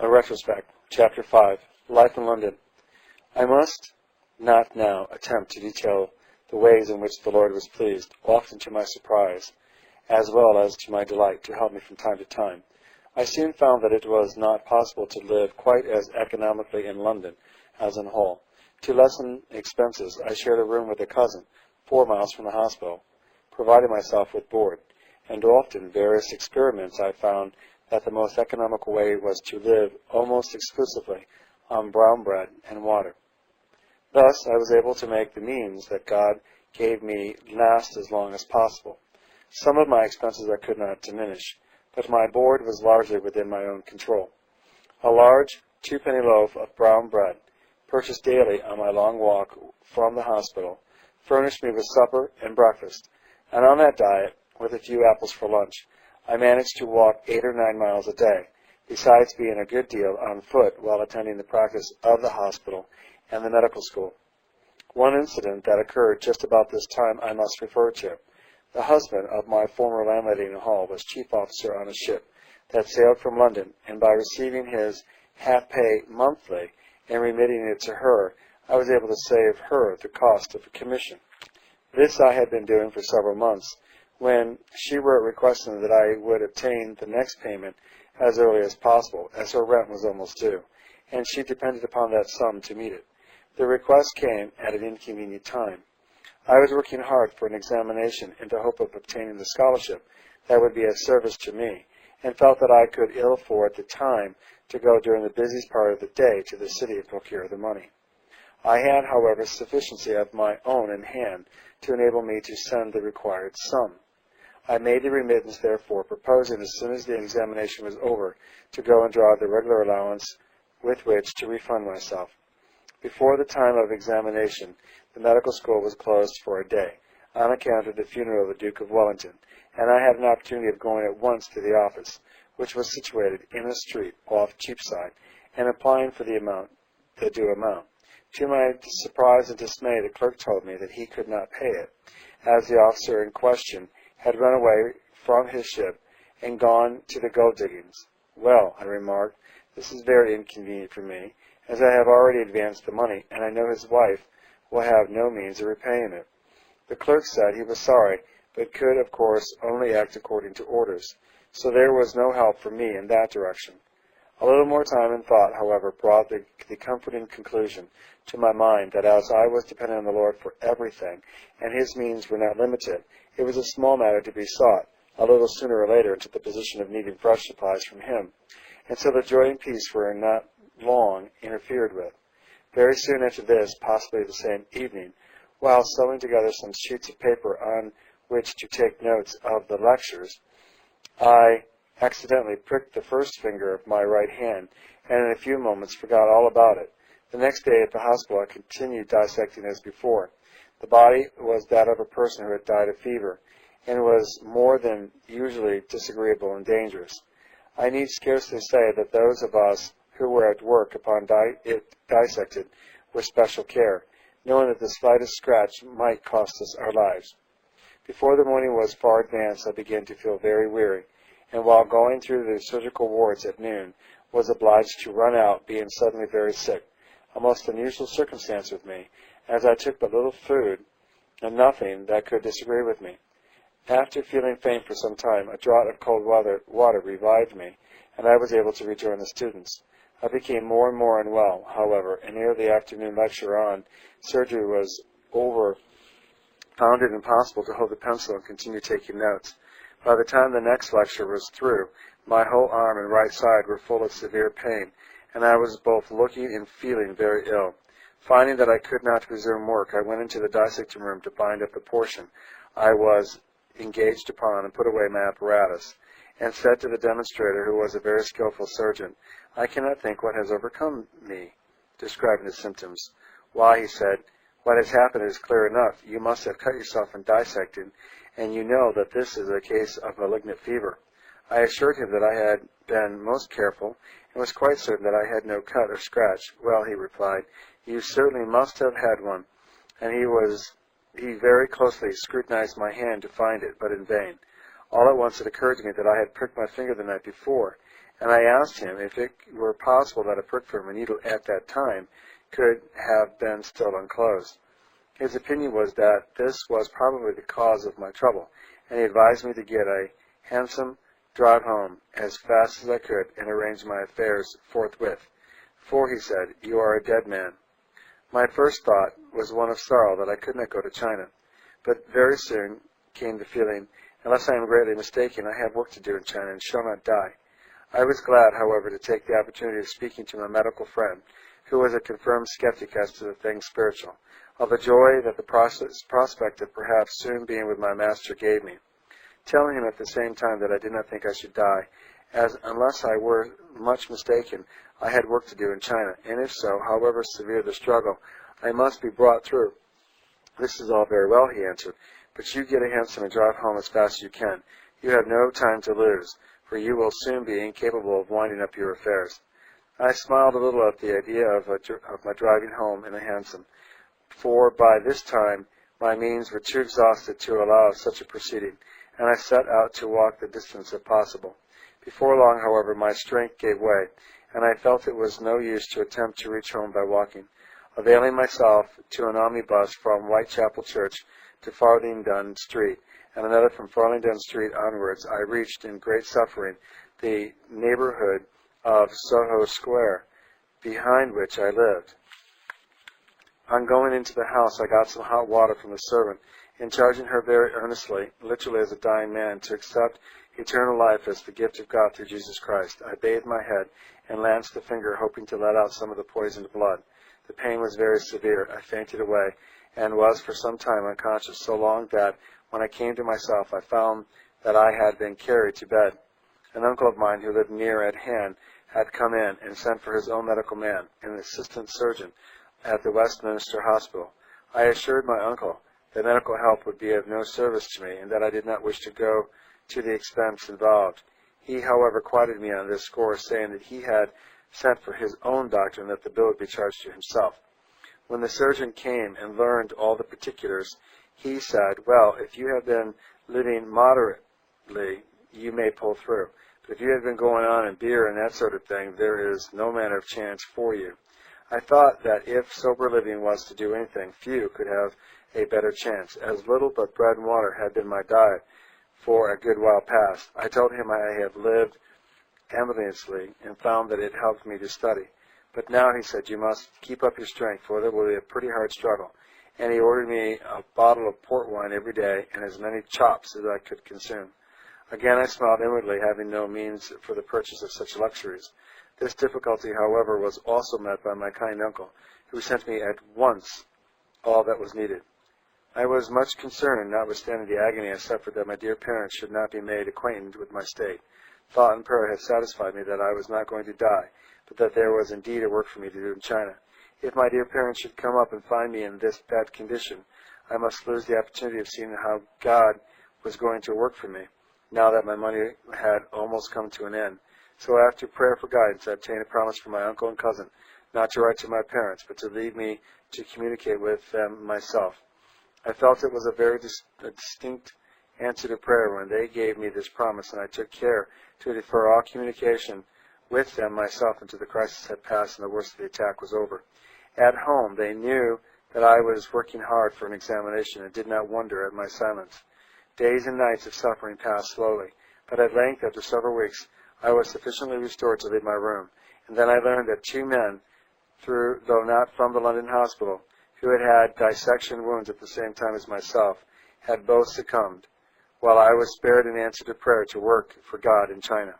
A Retrospect, Chapter 5, Life in London. I must not now attempt to detail the ways in which the Lord was pleased, often to my surprise, as well as to my delight, to help me from time to time. I soon found that it was not possible to live quite as economically in London as in Hull. To lessen expenses, I shared a room with a cousin, 4 miles from the hospital, providing myself with board, and often various experiments I found that the most economical way was to live almost exclusively on brown bread and water. Thus, I was able to make the means that God gave me last as long as possible. Some of my expenses I could not diminish, but my board was largely within my own control. A large 2-penny loaf of brown bread, purchased daily on my long walk from the hospital, furnished me with supper and breakfast, and on that diet, with a few apples for lunch, I managed to walk 8 or 9 miles a day, besides being a good deal on foot while attending the practice of the hospital and the medical school. One incident that occurred just about this time I must refer to. The husband of my former landlady in Hull was chief officer on a ship that sailed from London, and by receiving his half-pay monthly and remitting it to her, I was able to save her the cost of a commission. This I had been doing for several months, when she wrote requesting that I would obtain the next payment as early as possible, as her rent was almost due, and she depended upon that sum to meet it. The request came at an inconvenient time. I was working hard for an examination in the hope of obtaining the scholarship that would be of service to me, and felt that I could ill afford the time to go during the busiest part of the day to the city to procure the money. I had, however, sufficiency of my own in hand to enable me to send the required sum. I made the remittance, therefore, proposing as soon as the examination was over to go and draw the regular allowance with which to refund myself. Before the time of examination, the medical school was closed for a day, on account of the funeral of the Duke of Wellington, and I had an opportunity of going at once to the office, which was situated in a street off Cheapside, and applying for the due amount. To my surprise and dismay, the clerk told me that he could not pay it, as the officer in question had run away from his ship and gone to the gold diggings. Well, I remarked, this is very inconvenient for me, as I have already advanced the money, and I know his wife will have no means of repaying it. The clerk said he was sorry, but could, of course, only act according to orders, so there was no help for me in that direction. A little more time and thought, however, brought the comforting conclusion to my mind that as I was dependent on the Lord for everything, and his means were not limited, it was a small matter to be sought, a little sooner or later, into the position of needing fresh supplies from him, and so the joy and peace were not long interfered with. Very soon after this, possibly the same evening, while sewing together some sheets of paper on which to take notes of the lectures, I accidentally pricked the first finger of my right hand, and in a few moments forgot all about it. The next day at the hospital I continued dissecting as before. The body was that of a person who had died of fever, and was more than usually disagreeable and dangerous. I need scarcely say that those of us who were at work upon it dissected with special care, knowing that the slightest scratch might cost us our lives. Before the morning was far advanced, I began to feel very weary, and while going through the surgical wards at noon, was obliged to run out, being suddenly very sick, a most unusual circumstance with me, as I took but little food and nothing that could disagree with me. After feeling faint for some time, a draught of cold water revived me, and I was able to rejoin the students. I became more and more unwell, however, and near the afternoon lecture on surgery was over, found it impossible to hold the pencil and continue taking notes. By the time the next lecture was through, my whole arm and right side were full of severe pain, and I was both looking and feeling very ill. Finding that I could not resume work, I went into the dissecting room to bind up the portion I was engaged upon and put away my apparatus, and said to the demonstrator, who was a very skillful surgeon, "I cannot think what has overcome me," describing the symptoms. "Why," he said, "what has happened is clear enough. You must have cut yourself in dissecting, and you know that this is a case of malignant fever." I assured him that I had been most careful, and was quite certain that I had no cut or scratch. "Well," he replied, "you certainly must have had one," and he very closely scrutinized my hand to find it, but in vain. All at once it occurred to me that I had pricked my finger the night before, and I asked him if it were possible that a prick from a needle at that time could have been still unclosed. His opinion was that this was probably the cause of my trouble, and he advised me to get a hansom, drive home as fast as I could, and arrange my affairs forthwith. For, he said, you are a dead man. My first thought was one of sorrow that I could not go to China, but very soon came the feeling, unless I am greatly mistaken, I have work to do in China and shall not die. I was glad, however, to take the opportunity of speaking to my medical friend, who was a confirmed skeptic as to the things spiritual, of the joy that the prospect of perhaps soon being with my master gave me, telling him at the same time that I did not think I should die, as unless I were much mistaken, I had work to do in China, and if so, however severe the struggle, I must be brought through. This is all very well, he answered, but you get a hansom and drive home as fast as you can. You have no time to lose, for you will soon be incapable of winding up your affairs. I smiled a little at the idea of my driving home in a hansom, for by this time my means were too exhausted to allow of such a proceeding, and I set out to walk the distance if possible. Before long, however, my strength gave way, and I felt it was no use to attempt to reach home by walking. Availing myself to an omnibus from Whitechapel Church to Farthingdon Street, and another from Farthingdon Street onwards, I reached, in great suffering, the neighborhood of Soho Square, behind which I lived. On going into the house, I got some hot water from the servant, and charging her very earnestly, literally as a dying man, to accept eternal life as the gift of God through Jesus Christ, I bathed my head and lanced the finger, hoping to let out some of the poisoned blood. The pain was very severe. I fainted away, and was for some time unconscious, so long that, when I came to myself, I found that I had been carried to bed. An uncle of mine who lived near at hand had come in and sent for his own medical man, an assistant surgeon, at the Westminster Hospital. I assured my uncle that medical help would be of no service to me, and that I did not wish to go to the expense involved. He, however, quieted me on this score, saying that he had sent for his own doctor and that the bill would be charged to himself. When the surgeon came and learned all the particulars, he said, well, if you have been living moderately, you may pull through. But if you have been going on in beer and that sort of thing, there is no manner of chance for you. I thought that if sober living was to do anything, few could have a better chance, as little but bread and water had been my diet for a good while past. I told him I have lived ambitiously and found that it helped me to study. But now, he said, you must keep up your strength, for there will be a pretty hard struggle. And he ordered me a bottle of port wine every day and as many chops as I could consume. Again I smiled inwardly, having no means for the purchase of such luxuries. This difficulty, however, was also met by my kind uncle, who sent me at once all that was needed. I was much concerned, and notwithstanding the agony I suffered, that my dear parents should not be made acquainted with my state. Thought and prayer had satisfied me that I was not going to die, but that there was indeed a work for me to do in China. If my dear parents should come up and find me in this bad condition, I must lose the opportunity of seeing how God was going to work for me, now that my money had almost come to an end. So after prayer for guidance, I obtained a promise from my uncle and cousin not to write to my parents, but to leave me to communicate with them myself. I felt it was a very distinct answer to prayer when they gave me this promise, and I took care to defer all communication with them myself until the crisis had passed and the worst of the attack was over. At home, they knew that I was working hard for an examination and did not wonder at my silence. Days and nights of suffering passed slowly, but at length, after several weeks, I was sufficiently restored to leave my room, and then I learned that 2 men, though not from the London hospital, who had had dissection wounds at the same time as myself, had both succumbed, while I was spared in answer to prayer to work for God in China.